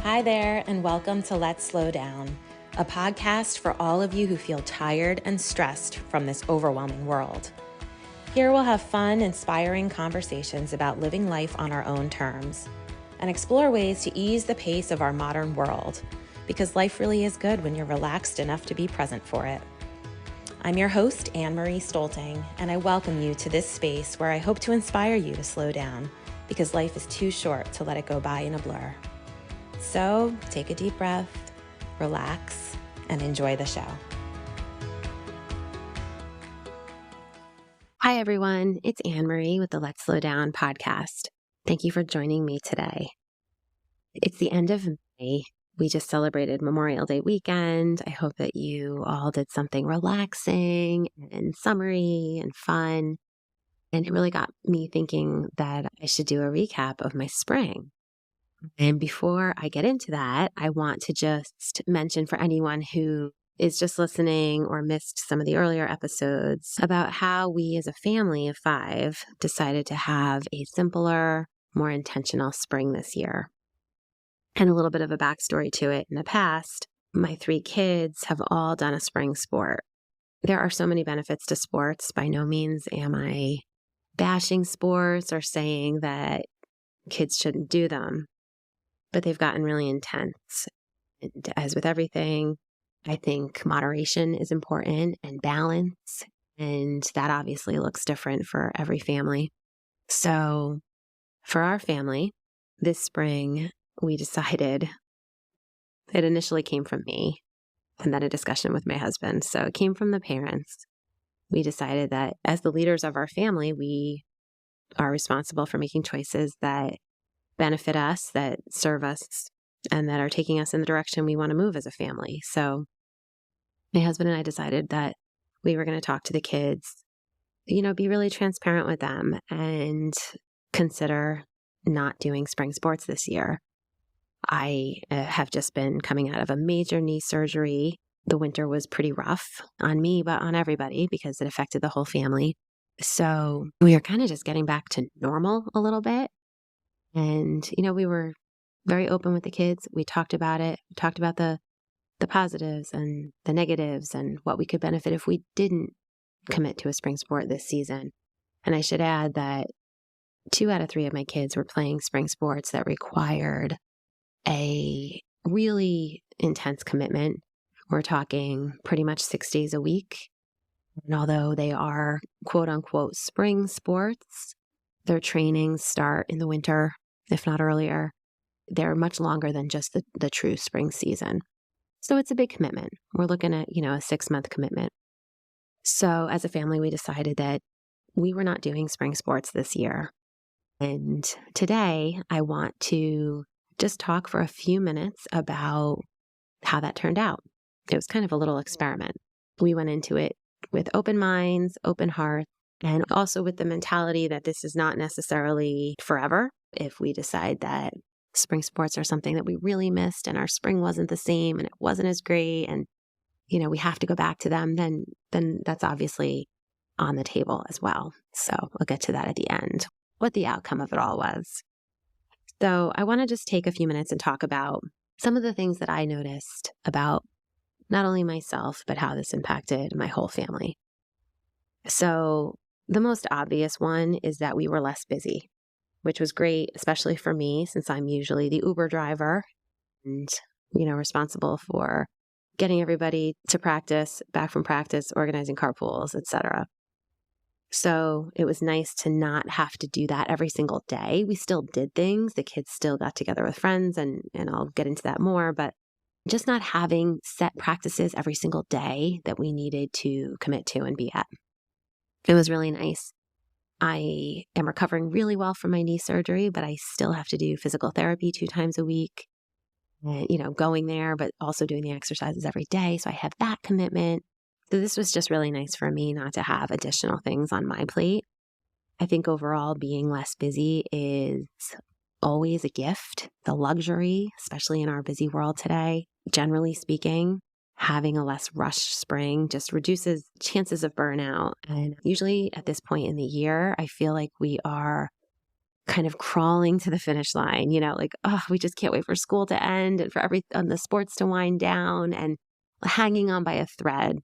Hi there, and welcome to Let's Slow Down, a podcast for all of you who feel tired and stressed from this overwhelming world. Here we'll have fun, inspiring conversations about living life on our own terms and explore ways to ease the pace of our modern world, because life really is good when you're relaxed enough to be present for it. I'm your host, Anne-Marie Stolting, and I welcome you to this space where I hope to inspire you to slow down, because life is too short to let it go by in a blur. So take a deep breath, relax, and enjoy the show. Hi, everyone. It's Anne-Marie with the Let's Slow Down podcast. Thank you for joining me today. It's the end of May. We just celebrated Memorial Day weekend. I hope that you all did something relaxing and summery and fun. And it really got me thinking that I should do a recap of my spring. And before I get into that, I want to just mention for anyone who is just listening or missed some of the earlier episodes about how we as a family of 5 decided to have a simpler, more intentional spring this year. And a little bit of a backstory to it. In the past, my 3 kids have all done a spring sport. There are so many benefits to sports. By no means am I bashing sports or saying that kids shouldn't do them. But they've gotten really intense. And as with everything, I think moderation is important and balance. And that obviously looks different for every family. So for our family, this spring, we decided, it initially came from me and then a discussion with my husband. So it came from the parents. We decided that as the leaders of our family, we are responsible for making choices that benefit us, that serve us, and that are taking us in the direction we want to move as a family. So my husband and I decided that we were going to talk to the kids, be really transparent with them and consider not doing spring sports this year. I have just been coming out of a major knee surgery. The winter was pretty rough on me, but on everybody because it affected the whole family. So we are kind of just getting back to normal a little bit. And, we were very open with the kids. We talked about it. We talked about the positives and the negatives and what we could benefit if we didn't commit to a spring sport this season. And I should add that 2 out of 3 of my kids were playing spring sports that required a really intense commitment. We're talking pretty much 6 days a week. And although they are quote unquote spring sports, their trainings start in the winter, if not earlier. They're much longer than just the true spring season. So it's a big commitment. We're looking at, a 6-month commitment. So as a family, we decided that we were not doing spring sports this year. And today I want to just talk for a few minutes about how that turned out. It was kind of a little experiment. We went into it with open minds, open hearts, and also with the mentality that this is not necessarily forever. If we decide that spring sports are something that we really missed and our spring wasn't the same and it wasn't as great and, we have to go back to them, then that's obviously on the table as well. So we'll get to that at the end, what the outcome of it all was. So I want to just take a few minutes and talk about some of the things that I noticed about not only myself, but how this impacted my whole family. So the most obvious one is that we were less busy, which was great, especially for me, since I'm usually the Uber driver and, responsible for getting everybody to practice, back from practice, organizing carpools, etc. So it was nice to not have to do that every single day. We still did things. The kids still got together with friends, and I'll get into that more, but just not having set practices every single day that we needed to commit to and be at. It was really nice. I am recovering really well from my knee surgery, but I still have to do physical therapy 2 times a week. And, going there, but also doing the exercises every day. So I have that commitment. So this was just really nice for me not to have additional things on my plate. I think overall being less busy is always a gift, the luxury, especially in our busy world today. Generally speaking, having a less rushed spring just reduces chances of burnout. And usually at this point in the year, I feel like we are kind of crawling to the finish line, like, oh, we just can't wait for school to end and for the sports to wind down and hanging on by a thread.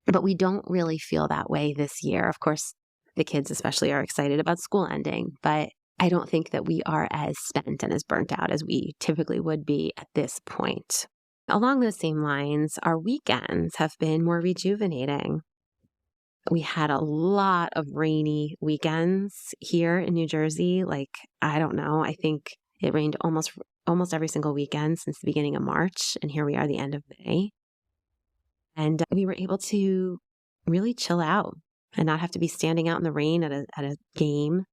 But we don't really feel that way this year. Of course, the kids especially are excited about school ending, but I don't think that we are as spent and as burnt out as we typically would be at this point. Along those same lines, our weekends have been more rejuvenating. We had a lot of rainy weekends here in New Jersey. Like, I don't know, I think it rained almost every single weekend since the beginning of March, and here we are the end of May. And we were able to really chill out and not have to be standing out in the rain at a game,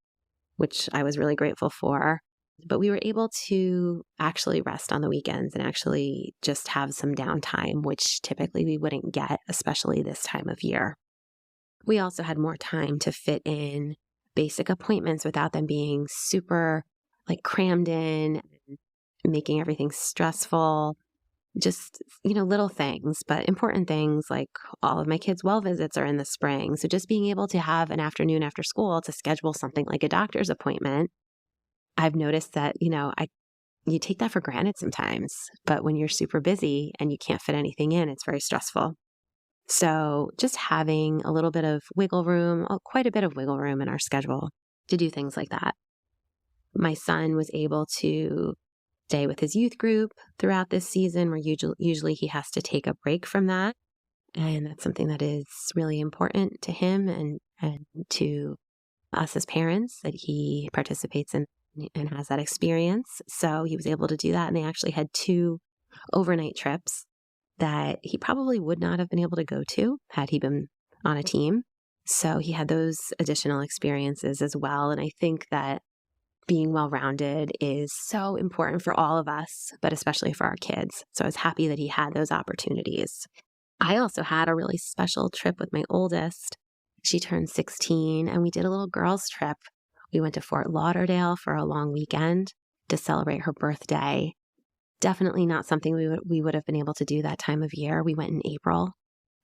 which I was really grateful for. But we were able to actually rest on the weekends and actually just have some downtime, which typically we wouldn't get, especially this time of year. We also had more time to fit in basic appointments without them being super crammed in, and making everything stressful. Just, little things, but important things, like all of my kids' well visits are in the spring. So just being able to have an afternoon after school to schedule something like a doctor's appointment, I've noticed that, you take that for granted sometimes, but when you're super busy and you can't fit anything in, it's very stressful. So just having a little bit of wiggle room, quite a bit of wiggle room in our schedule to do things like that. My son was able to stay with his youth group throughout this season, where usually he has to take a break from that. And that's something that is really important to him and to us as parents, that he participates in and has that experience. So he was able to do that. And they actually had 2 overnight trips that he probably would not have been able to go to had he been on a team. So he had those additional experiences as well. And I think that being well-rounded is so important for all of us, but especially for our kids. So I was happy that he had those opportunities. I also had a really special trip with my oldest. She turned 16 and we did a little girls' trip. We went to Fort Lauderdale for a long weekend to celebrate her birthday. Definitely not something we would have been able to do that time of year. We went in April,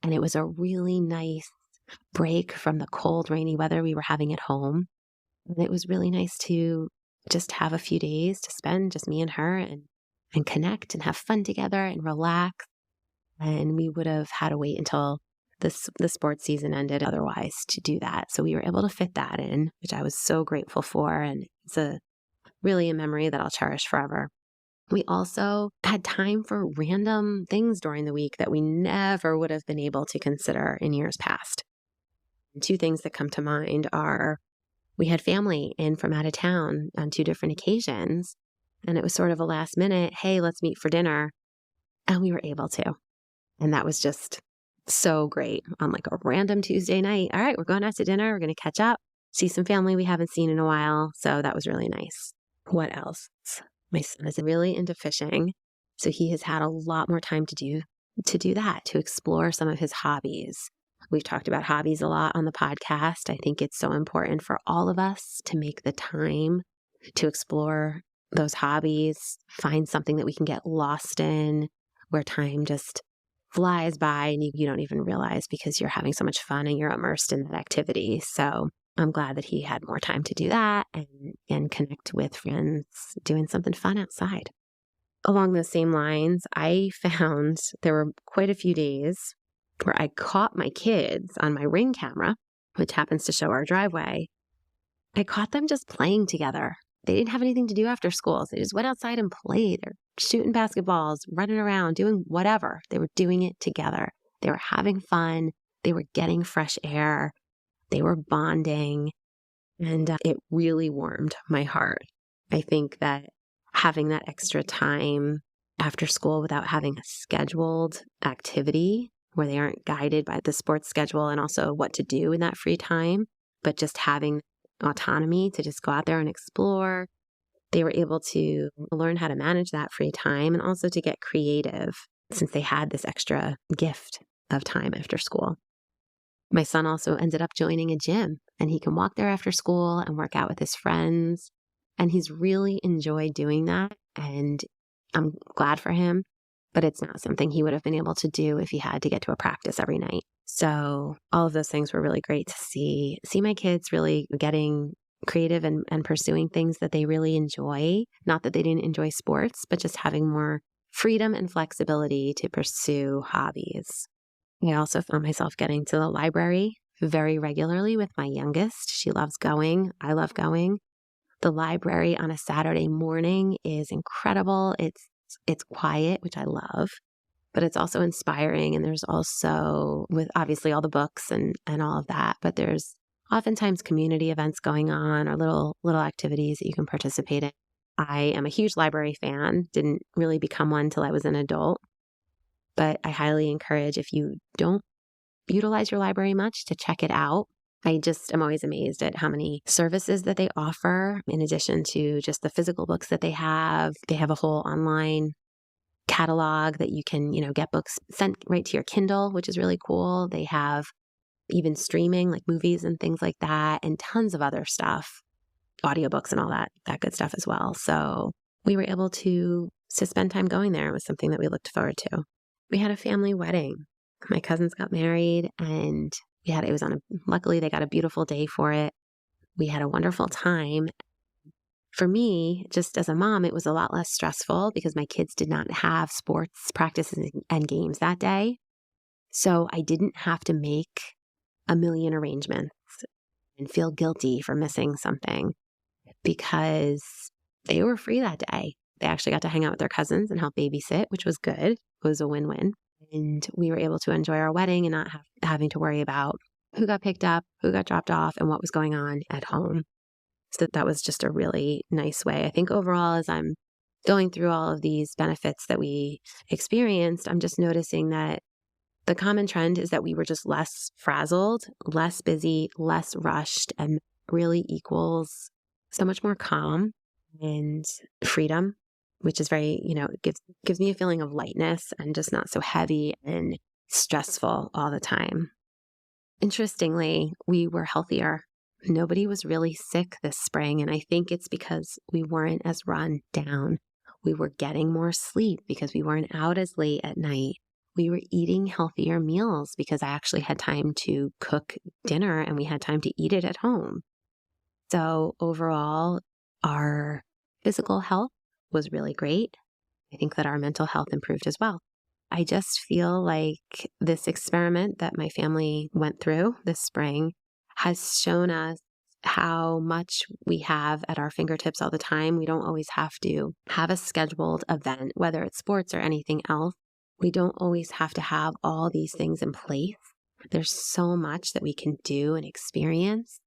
and it was a really nice break from the cold, rainy weather we were having at home. And it was really nice to just have a few days to spend, just me and her, and connect and have fun together and relax. And we would have had to wait until the sports season ended otherwise to do that. So we were able to fit that in, which I was so grateful for. And it's really a memory that I'll cherish forever. We also had time for random things during the week that we never would have been able to consider in years past. 2 things that come to mind are, we had family in from out of town on 2 different occasions, and it was sort of a last minute, hey, let's meet for dinner. And we were able to. And that was just so great on a random Tuesday night. All right, we're going out to dinner. We're going to catch up, see some family we haven't seen in a while. So that was really nice. What else? My son is really into fishing, so he has had a lot more time to do that, to explore some of his hobbies. We've talked about hobbies a lot on the podcast. I think it's so important for all of us to make the time to explore those hobbies, find something that we can get lost in, where time just flies by and you don't even realize because you're having so much fun and you're immersed in that activity. So I'm glad that he had more time to do that and connect with friends doing something fun outside. Along those same lines, I found there were quite a few days where I caught my kids on my Ring camera, which happens to show our driveway. I caught them just playing together. They didn't have anything to do after school. So they just went outside and played. They're shooting basketballs, running around, doing whatever. They were doing it together. They were having fun. They were getting fresh air. They were bonding. And it really warmed my heart. I think that having that extra time after school without having a scheduled activity where they aren't guided by the sports schedule and also what to do in that free time, but just having autonomy to just go out there and explore. They were able to learn how to manage that free time and also to get creative since they had this extra gift of time after school. My son also ended up joining a gym, and he can walk there after school and work out with his friends. And he's really enjoyed doing that. And I'm glad for him, but it's not something he would have been able to do if he had to get to a practice every night. So all of those things were really great to see my kids really getting creative and pursuing things that they really enjoy. Not that they didn't enjoy sports, but just having more freedom and flexibility to pursue hobbies. I also found myself getting to the library very regularly with my youngest. She loves going. I love going. The library on a Saturday morning is incredible. It's quiet, which I love, but it's also inspiring. And there's also, with obviously all the books and all of that, but there's oftentimes community events going on or little activities that you can participate in. I am a huge library fan. Didn't really become one till I was an adult, but I highly encourage, if you don't utilize your library much, to check it out. I just am always amazed at how many services that they offer in addition to just the physical books that they have. They have a whole online catalog that you can, get books sent right to your Kindle, which is really cool. They have even streaming, like movies and things like that, and tons of other stuff, audiobooks and all that good stuff as well. So we were able to spend time going there. It was something that we looked forward to. We had a family wedding. My cousins got married, and luckily they got a beautiful day for it. We had a wonderful time. For me, just as a mom, it was a lot less stressful because my kids did not have sports practices and games that day. So I didn't have to make a million arrangements and feel guilty for missing something because they were free that day. They actually got to hang out with their cousins and help babysit, which was good. It was a win-win. And we were able to enjoy our wedding and not having to worry about who got picked up, who got dropped off, and what was going on at home. So that was just a really nice way. I think overall, as I'm going through all of these benefits that we experienced, I'm just noticing that the common trend is that we were just less frazzled, less busy, less rushed, and really equals so much more calm and freedom, which is very, it gives me a feeling of lightness and just not so heavy and stressful all the time. Interestingly, we were healthier. Nobody was really sick this spring, and I think it's because we weren't as run down. We were getting more sleep because we weren't out as late at night. We were eating healthier meals because I actually had time to cook dinner and we had time to eat it at home. So overall, our physical health was really great. I think that our mental health improved as well. I just feel like this experiment that my family went through this spring has shown us how much we have at our fingertips all the time. We don't always have to have a scheduled event, whether it's sports or anything else. We don't always have to have all these things in place. There's so much that we can do and experience.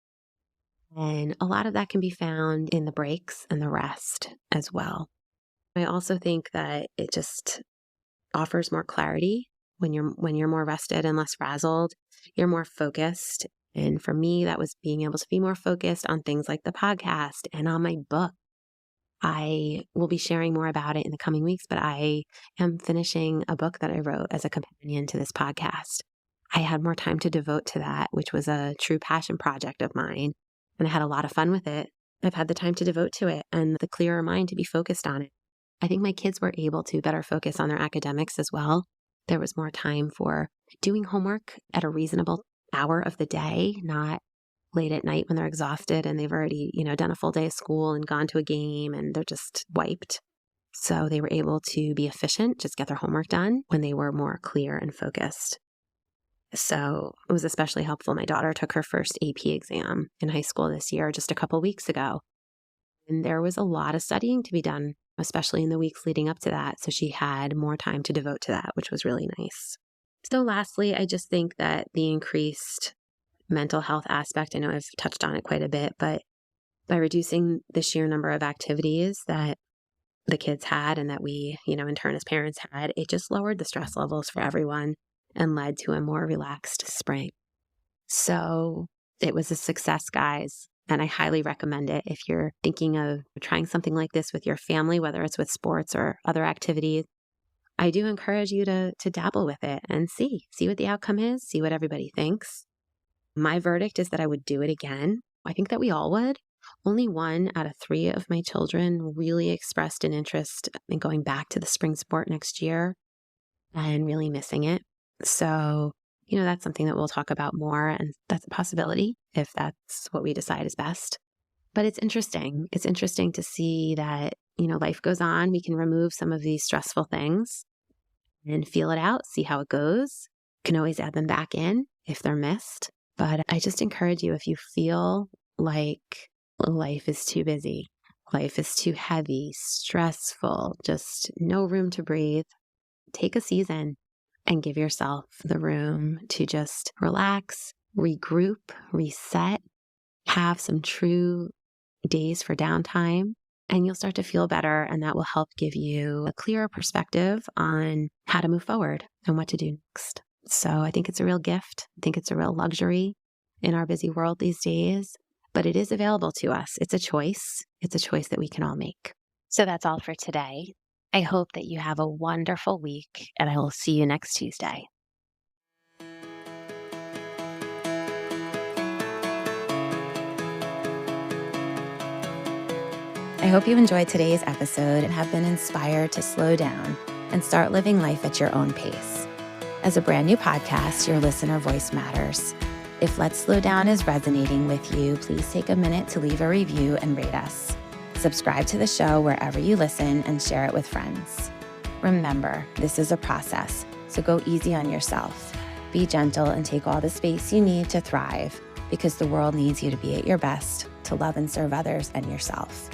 And a lot of that can be found in the breaks and the rest as well. I also think that it just offers more clarity when you're more rested and less frazzled. You're more focused. And for me, that was being able to be more focused on things like the podcast and on my book. I will be sharing more about it in the coming weeks, but I am finishing a book that I wrote as a companion to this podcast. I had more time to devote to that, which was a true passion project of mine, and I had a lot of fun with it. I've had the time to devote to it and the clearer mind to be focused on it. I think my kids were able to better focus on their academics as well. There was more time for doing homework at a reasonable hour of the day, not late at night when they're exhausted and they've already, done a full day of school and gone to a game and they're just wiped. So they were able to be efficient, just get their homework done when they were more clear and focused. So it was especially helpful. My daughter took her first AP exam in high school this year, just a couple weeks ago. And there was a lot of studying to be done, especially in the weeks leading up to that. So she had more time to devote to that, which was really nice. So lastly, I just think that the increased mental health aspect, I know I've touched on it quite a bit, but by reducing the sheer number of activities that the kids had and that we, in turn as parents had, it just lowered the stress levels for everyone and led to a more relaxed spring. So it was a success, guys. And I highly recommend it if you're thinking of trying something like this with your family, whether it's with sports or other activities. I do encourage you to dabble with it and see what the outcome is, see what everybody thinks. My verdict is that I would do it again. I think that we all would. Only 1 out of 3 of my children really expressed an interest in going back to the spring sport next year and really missing it. So, that's something that we'll talk about more, and that's a possibility if that's what we decide is best. But it's interesting. It's interesting to see that, life goes on. We can remove some of these stressful things and feel it out, see how it goes. Can always add them back in if they're missed. But I just encourage you, if you feel like life is too busy, life is too heavy, stressful, just no room to breathe, take a season and give yourself the room to just relax, regroup, reset, have some true days for downtime, and you'll start to feel better. And that will help give you a clearer perspective on how to move forward and what to do next. So I think it's a real gift. I think it's a real luxury in our busy world these days, but it is available to us. It's a choice. It's a choice that we can all make. So that's all for today. I hope that you have a wonderful week, and I will see you next Tuesday. I hope you enjoyed today's episode and have been inspired to slow down and start living life at your own pace. As a brand new podcast, your listener voice matters. If Let's Slow Down is resonating with you, please take a minute to leave a review and rate us. Subscribe to the show wherever you listen and share it with friends. Remember, this is a process, so go easy on yourself. Be gentle and take all the space you need to thrive, because the world needs you to be at your best, to love and serve others and yourself.